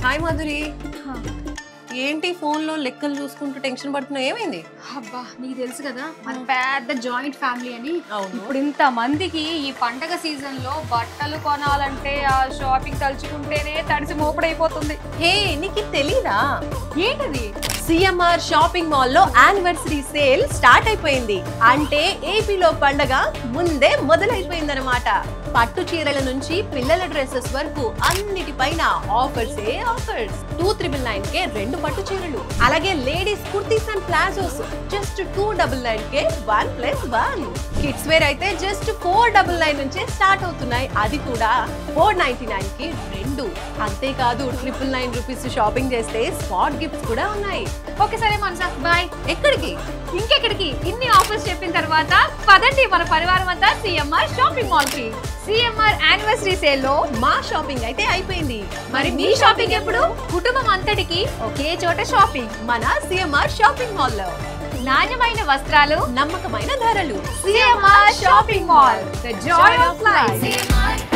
Hi Madhuri. ఏంటి phone లో లెక్కలు చూసుకుంటూ టెన్షన్ పడుతున్నావు? ఏమైంది? అబ్బా నీకు తెలుసు కదా మన పెద్ద జాయింట్ ఫ్యామిలీ అని. ఇప్పుడు ఇంత మందికి ఈ పండగ సీజన్ లో బట్టలు కొనాలంటే ఆ షాపింగ్ తలుచుకుంటేనే తడిసి మోపడైపోతుంది. హే, నీకు తెలీదా? ఏంటది? సిఎంఆర్ షాపింగ్ మాల్ లో యానివర్సరీ సేల్ స్టార్ట్ అయిపోయింది. అంటే ఏపీలో పండగ ముందే మొదలైపోయిందన్నమాట. పట్టు చీరల నుంచి పిల్లల డ్రెస్సెస్ వరకు అన్నిటిపైన ఆఫర్స్ 2,999కే 2 పట్టు చీరలు, అలాగే ladies kurtis and palazzos just 299కే 1+1. కిడ్స్ వేర్ అయితే జస్ట్ 499 నుంచే స్టార్ట్ అవుతున్నాయి, అది కూడా 499కి 2. అంతేకాదు 999 రూపీస్ షాపింగ్ చేస్తే స్పాట్ గిఫ్ట్స్ కూడా ఉన్నాయి. ఓకే సరే మనసా, బాయ్. ఎక్కడికి? ఇంకెక్కడికి? ఇన్ని ఆఫర్స్ చెప్పిన తర్వాత పదండి మన పరివారం అంతా సిఎంఆర్ షాపింగ్ మాల్ కి. సిఎంఆర్ యానివర్సరీ సేల్ లో మా షాపింగ్ అయితే అయిపోయింది. మరి మీ షాపింగ్ ఎప్పుడు? కుటుంబం అంతటికి ఒకే చోట షాపింగ్ మన సిఎంఆర్ షాపింగ్ మాల్ లో. నాణ్యమైన వస్త్రాలు, నమ్మకమైన ధరలు. CMR shopping mall, the Joy of life.